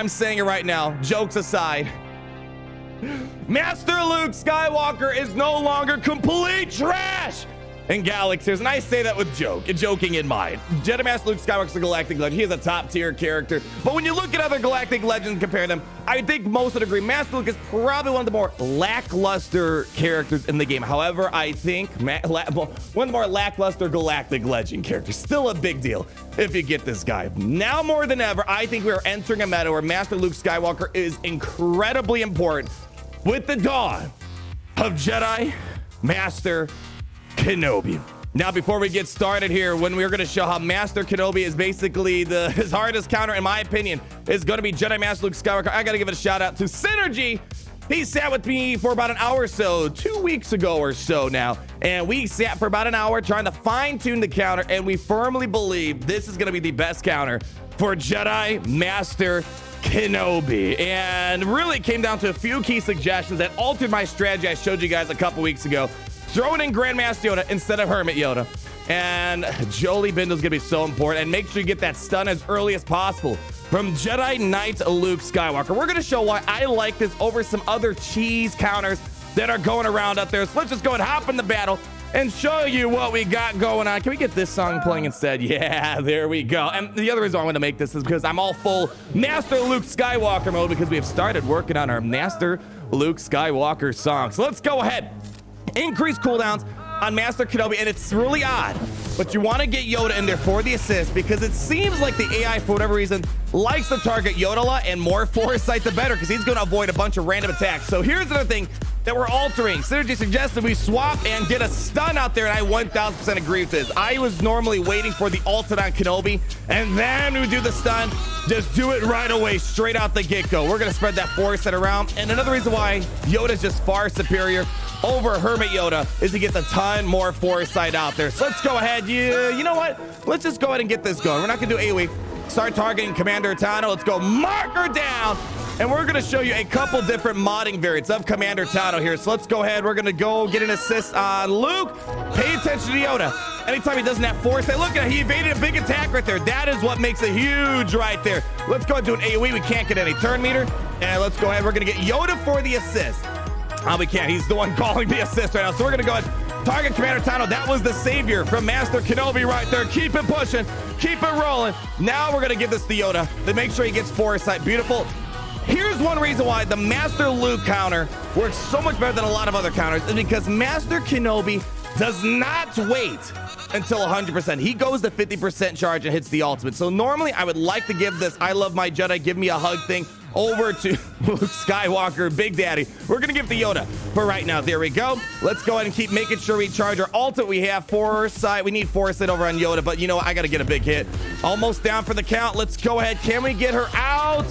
I'm saying it right now, jokes aside. Master Luke Skywalker is no longer complete trash in Galaxies, and I say that with joking in mind. Jedi Master Luke Skywalker's a galactic legend. He is a top tier character, but when you look at other galactic legends and compare them, I think most would agree Master Luke is probably one of the more lackluster characters in the game. However, I think one of the more lackluster galactic legend characters. Still a big deal if you get this guy. Now more than ever, I think we are entering a meta where Master Luke Skywalker is incredibly important with the dawn of Jedi Master Kenobi. Now, before we get started here, when we're going to show how Master Kenobi is basically his hardest counter, in my opinion, is going to be Jedi Master Luke Skywalker, I got to give it a shout out to Synergy. He sat with me for about an hour or so, 2 weeks ago or so now, and we sat for about an hour trying to fine-tune the counter, and we firmly believe this is going to be the best counter for Jedi Master Kenobi, and really came down to a few key suggestions that altered my strategy I showed you guys a couple weeks ago. Throwing in Grandmaster Yoda instead of Hermit Yoda. And Jolie Bindle's gonna be so important. And make sure you get that stun as early as possible from Jedi Knight Luke Skywalker. We're gonna show why I like this over some other cheese counters that are going around out there. So let's just go and hop in the battle and show you what we got going on. Can we get this song playing instead? Yeah, there we go. And the other reason I want to make this is because I'm all full Master Luke Skywalker mode because we have started working on our Master Luke Skywalker song. So let's go ahead. Increase cooldowns on Master Kenobi, and it's really odd, but you want to get Yoda in there for the assist because it seems like the AI, for whatever reason, likes to target Yoda a lot, and more foresight the better because he's going to avoid a bunch of random attacks. So here's another thing that we're altering. Synergy suggested we swap and get a stun out there, and I 1000% agree with this. I was normally waiting for the ultimate on Kenobi, and then we do the stun. Just do it right away, straight out the get-go. We're going to spread that foresight around, and another reason why Yoda's just far superior over Hermit Yoda is he gets a ton more foresight out there. So let's go ahead. You know what? Let's just go ahead and get this going. We're not going to do AoE. Start targeting Commander Tano. Let's go mark her down. And we're going to show you a couple different modding variants of Commander Tano here. So let's go ahead. We're going to go get an assist on Luke. Pay attention to Yoda. Anytime he doesn't have foresight, look at it. He evaded a big attack right there. That is what makes it huge right there. Let's go ahead and do an AoE. We can't get any turn meter. And let's go ahead. We're going to get Yoda for the assist. Oh, we can't. He's the one calling the assist right now. So we're going to go ahead, target Commander Tano. That was the savior from Master Kenobi right there. Keep it pushing. Keep it rolling. Now we're going to give this to Yoda to make sure he gets foresight. Beautiful. Here's one reason why the Master Luke counter works so much better than a lot of other counters is because Master Kenobi does not wait until 100%. He goes to 50% charge and hits the ultimate. So normally I would like to give this I love my Jedi, give me a hug thing over to Luke Skywalker, Big Daddy. We're gonna give the Yoda for right now. There we go. Let's go ahead and keep making sure we charge our ultimate. We have foresight. We need foresight over on Yoda, but you know what? I gotta get a big hit. Almost down for the count. Let's go ahead. Can we get her out?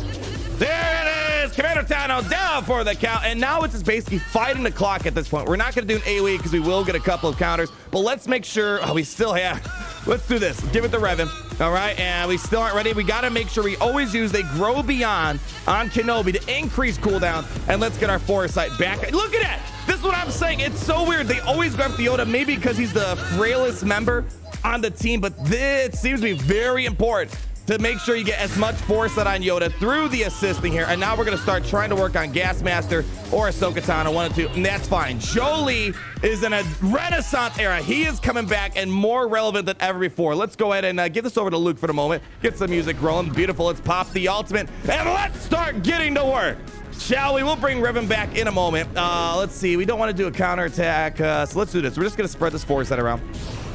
There it is. Commander Tano down for the count. And now it's just basically fighting the clock at this point. We're not going to do an AoE because we will get a couple of counters. But let's make sure. Oh, we still have. Let's do this. Give it the Revan. All right. And we still aren't ready. We got to make sure we always use they grow beyond on Kenobi to increase cooldown. And let's get our foresight back. Look at that. This is what I'm saying. It's so weird. They always grab the Yoda, maybe because he's the frailest member on the team. But this seems to be very important to make sure you get as much foresight on Yoda through the assisting here. And now we're going to start trying to work on Gasmaster or Ahsoka Tano, 1 and 2, and that's fine. Jolie is in a renaissance era. He is coming back and more relevant than ever before. Let's go ahead and give this over to Luke for the moment. Get some music rolling. Beautiful. Let's pop the ultimate and let's start getting to work. Shall we? We'll bring Revan back in a moment. Let's see. We don't want to do a counterattack, so let's do this. We're just going to spread this foresight around.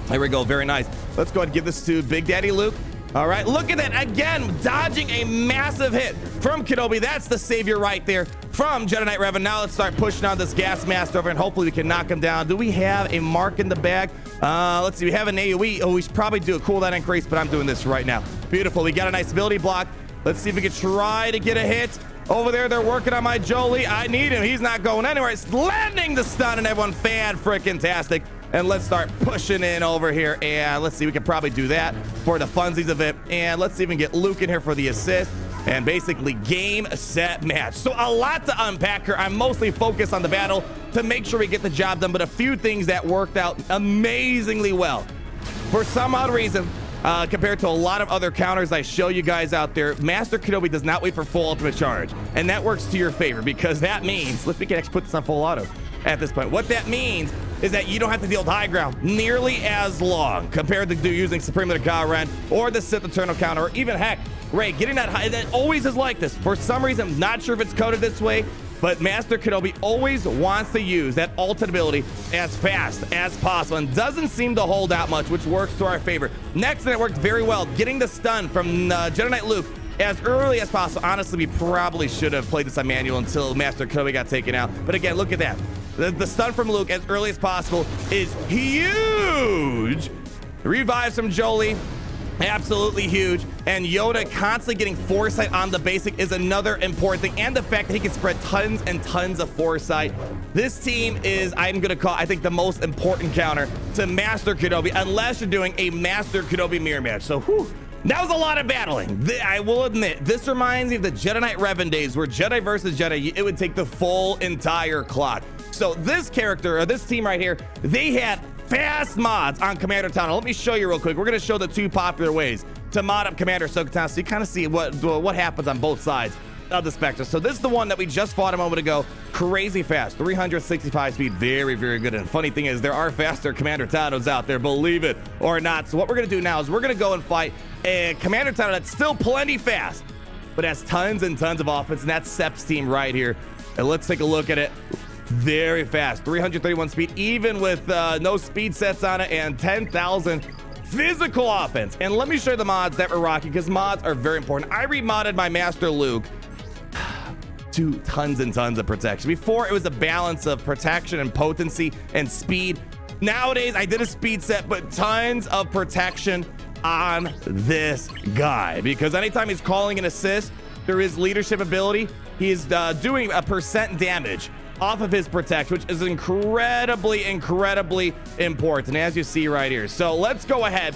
There we go. Very nice. Let's go ahead and give this to Big Daddy Luke. All right, look at that. Again, dodging a massive hit from Kenobi. That's the savior right there from Jedi Knight Revan. Now let's start pushing on this Gas Master over, and hopefully we can knock him down. Do we have a mark in the bag? Let's see. We have an AoE. Oh, we should probably do a cooldown increase, but I'm doing this right now. Beautiful. We got a nice ability block. Let's see if we can try to get a hit. Over there, they're working on my Jolie. I need him. He's not going anywhere. It's landing the stun, and everyone fan-frickin-tastic. And let's start pushing in over here. And let's see, we can probably do that for the funsies of it. And let's even get Luke in here for the assist. And basically game, set, match. So a lot to unpack here. I'm mostly focused on the battle to make sure we get the job done. But a few things that worked out amazingly well. For some odd reason, compared to a lot of other counters I show you guys out there. Master Kenobi does not wait for full ultimate charge, and that works to your favor because that means, we can actually put this on full auto at this point. What that means is that you don't have to deal with high ground nearly as long compared to using Supreme Ren or the Sith Eternal counter, or even heck, Ray, getting that high, that always is like this. For some reason, I'm not sure if it's coded this way, but Master Kenobi always wants to use that ultimate ability as fast as possible and doesn't seem to hold out much, which works to our favor. Next, and it worked very well, getting the stun from Jedi Knight Luke as early as possible. Honestly, we probably should have played this on manual until Master Kenobi got taken out. But again, look at that. The stun from Luke as early as possible is huge. Revives from Jolie. Absolutely huge. And Yoda constantly getting foresight on the basic is another important thing, and the fact that he can spread tons and tons of foresight. This team is, I'm gonna call, I think, the most important counter to Master Kenobi, unless you're doing a Master Kenobi mirror match. So that was a lot of battling. I will admit, this reminds me of the Jedi Knight Revan days, where Jedi versus Jedi, it would take the full entire clock. So this character, or this team right here, they had fast mods on Commander Tano. Let me show you real quick. We're going to show the two popular ways to mod up Commander Ahsoka Tano, so you kind of see what happens on both sides of the spectrum. So this is the one that we just fought a moment ago. Crazy fast, 365 speed, very, very good. And funny thing is, there are faster Commander Tanos out there, believe it or not. So what we're going to do now is we're going to go and fight a Commander Tano that's still plenty fast, but has tons and tons of offense, and that's Sep's team right here. And let's take a look at it. Very fast, 331 speed, even with no speed sets on it, and 10,000 physical offense. And let me show you the mods that we're rocking, because mods are very important. I remodded my Master Luke to tons and tons of protection. Before, it was a balance of protection and potency and speed. Nowadays, I did a speed set, but tons of protection on this guy, because anytime he's calling an assist through his leadership ability, he is doing a % damage off of his protect, which is incredibly important, as you see right here. So let's go ahead,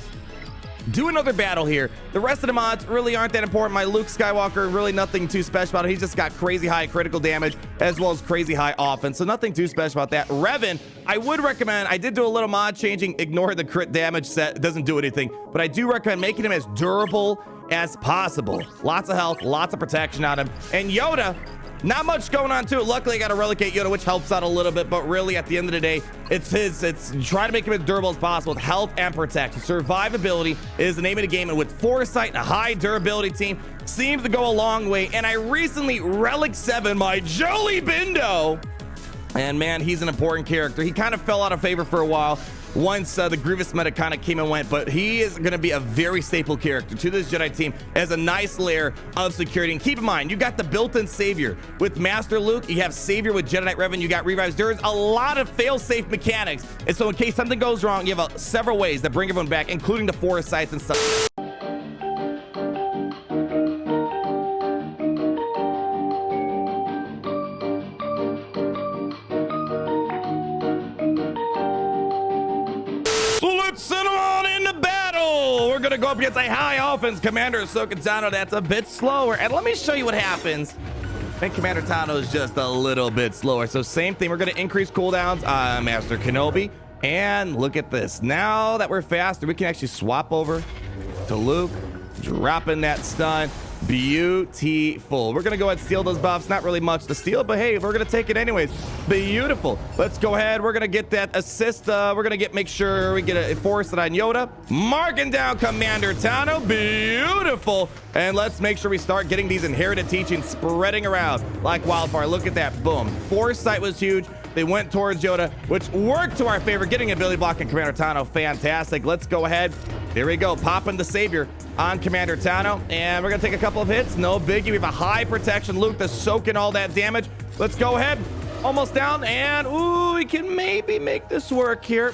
do another battle here. The rest of the mods really aren't that important. My Luke Skywalker, really nothing too special about it. He's just got crazy high critical damage as well as crazy high offense, so nothing too special about that. Revan, I would recommend, I did do a little mod changing, ignore the crit damage set, it doesn't do anything, but I do recommend making him as durable as possible. Lots of health, lots of protection on him. And Yoda, not much going on to it. Luckily, I got a Relicate Yoda, which helps out a little bit, but really, at the end of the day, it's try to make him as durable as possible with health and protection. Survivability is the name of the game, and with foresight and a high durability team, seems to go a long way. And I recently Relic 7 my Jolie Bindo, and man, he's an important character. He kind of fell out of favor for a while once the Grievous meta kind of came and went, but he is going to be a very staple character to this Jedi team as a nice layer of security. And keep in mind, you got the built-in savior with Master Luke, you have savior with Jedi Knight Revan, you got revives. There's a lot of fail-safe mechanics, and so in case something goes wrong, you have several ways that bring everyone back, including the foresights and stuff. Send them on into battle. We're gonna go up against a high offense Commander Ahsoka Tano that's a bit slower, and let me show you what happens. I think Commander Tano is just a little bit slower. So same thing, we're gonna increase cooldowns on Master Kenobi, and look at this. Now that we're faster, we can actually swap over to Luke, dropping that stun. Beautiful. We're gonna go ahead and steal those buffs. Not really much to steal, but hey, we're gonna take it anyways. Beautiful. Let's go ahead. We're gonna get that assist. We're gonna make sure we get a force on Yoda. Marking down Commander Tano. Beautiful. And let's make sure we start getting these inherited teachings spreading around like wildfire. Look at that. Boom. Foresight was huge. They went towards Yoda, which worked to our favor. Getting an ability block in Commander Tano. Fantastic. Let's go ahead. There we go. Popping the savior on Commander Tano, and we're gonna take a couple of hits. No biggie. We have a high protection Luke that's soaking all that damage. Let's go ahead. Almost down, and ooh, we can maybe make this work here.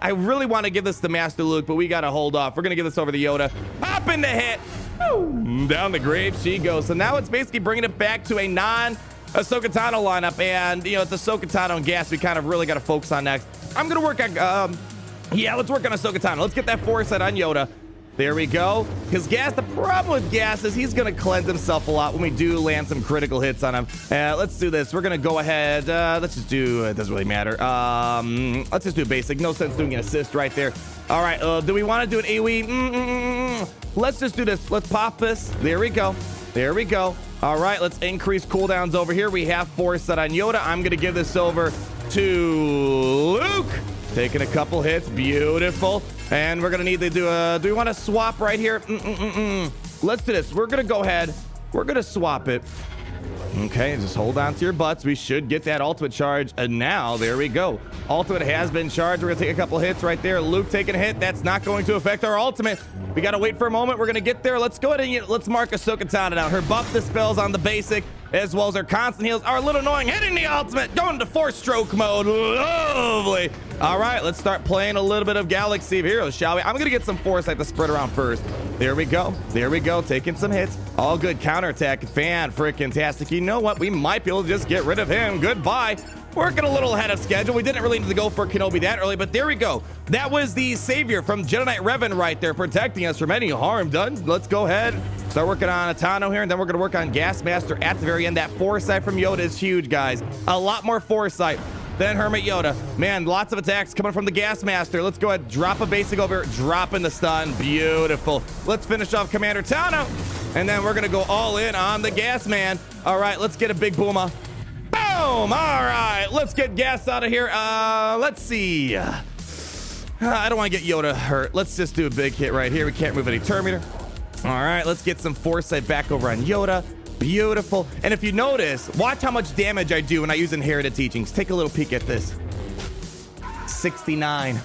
I really want to give this to Master Luke, but we gotta hold off. We're gonna give this over to Yoda. Popping the hit. Woo. Down the grave she goes. So now it's basically bringing it back to a non-Ahsoka Tano lineup, and you know, it's Ahsoka Tano and gas we kind of really got to focus on next. I'm gonna work on yeah, let's work on Ahsoka Tano. Let's get that foresight on Yoda. There we go. Because Gas, the problem with Gas is he's going to cleanse himself a lot when we do land some critical hits on him. Let's do this. We're going to go ahead. Let's just do, it doesn't really matter. Let's just do basic. No sense doing an assist right there. All right. Do we want to do an AoE? Let's just do this. Let's pop this. There we go. There we go. All right. Let's increase cooldowns over here. We have Foresight on Yoda. I'm going to give this over to Luke. Taking a couple hits. Beautiful. And we're going to need to do we want to swap right here? Let's do this. We're going to go ahead. We're going to swap it. Okay, just hold on to your butts. We should get that ultimate charge. And now, there we go. Ultimate has been charged. We're going to take a couple hits right there. Luke taking a hit. That's not going to affect our ultimate. We got to wait for a moment. We're going to get there. Let's go ahead and let's mark Ahsoka Tano down. Her buff dispels on the basic, as well as her constant heals are a little annoying. Hitting the ultimate, going to 4-stroke mode. Lovely. All right, let's start playing a little bit of Galaxy of Heroes, shall we? I'm going to get some Foresight to spread around first. There we go. There we go. Taking some hits. All good. Counterattack. Fan-freaking-tastic. You know what? We might be able to just get rid of him. Goodbye. Working a little ahead of schedule. We didn't really need to go for Kenobi that early, but there we go. That was the savior from Jedi Knight Revan right there, protecting us from any harm done. Let's go ahead. Start working on Tano here, and then we're going to work on Gas Master at the very end. That Foresight from Yoda is huge, guys. A lot more Foresight than Hermit Yoda. Man, lots of attacks coming from the Gas Master. Let's go ahead, drop a basic over, drop in the stun. Beautiful. Let's finish off Commander Tano, and then we're going to go all in on the Gas Man. All right, let's get a big booma. Boom! All right, let's get Gas out of here. Let's see. I don't want to get Yoda hurt. Let's just do a big hit right here. We can't move any Terminator. All right, let's get some Foresight back over on Yoda. Beautiful. And if you notice, watch how much damage I do when I use Inherited Teachings. Take a little peek at this. 69.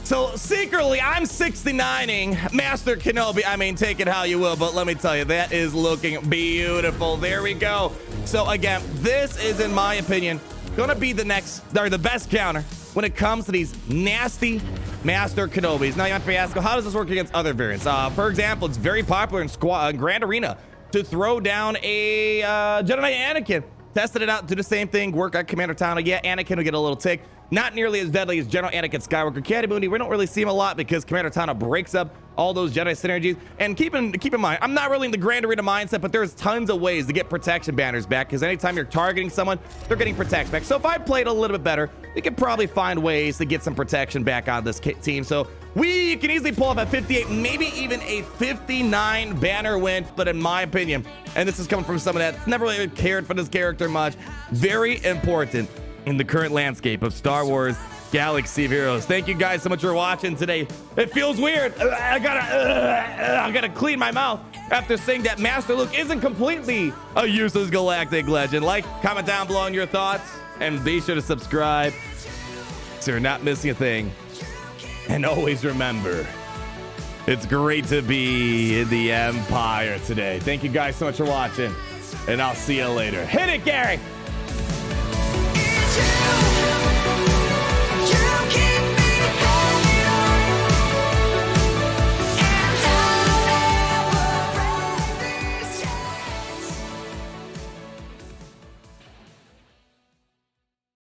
So secretly, I'm 69ing Master Kenobi. I mean, take it how you will, but let me tell you, that is looking beautiful. There we go. So again, this is, in my opinion, gonna be the best counter when it comes to these nasty Master Kenobis. Now you might be asking, how does this work against other variants? For example, it's very popular in Grand Arena to throw down a Jedi Knight Anakin. Tested it out, do the same thing, work on Commander Tano. Yeah, Anakin will get a little tick. Not nearly as deadly as General Anakin Skywalker Academy. We don't really see him a lot because Commander Tano breaks up all those Jedi synergies. And keep in mind, I'm not really in the Grand Arena mindset, but there's tons of ways to get protection banners back, because anytime you're targeting someone, they're getting protection back. So if I played a little bit better, we could probably find ways to get some protection back on this team. So we can easily pull off a 58, maybe even a 59 banner win. But in my opinion, and this is coming from someone that's never really cared for this character much, very important in the current landscape of Star Wars Galaxy of Heroes. Thank you guys so much for watching today. It feels weird. I gotta clean my mouth after saying that Master Luke isn't completely a useless galactic legend. Like, comment down below on your thoughts, and be sure to subscribe so you're not missing a thing. And always remember, it's great to be in the Empire today. Thank you guys so much for watching, and I'll see you later. Hit it, Gary!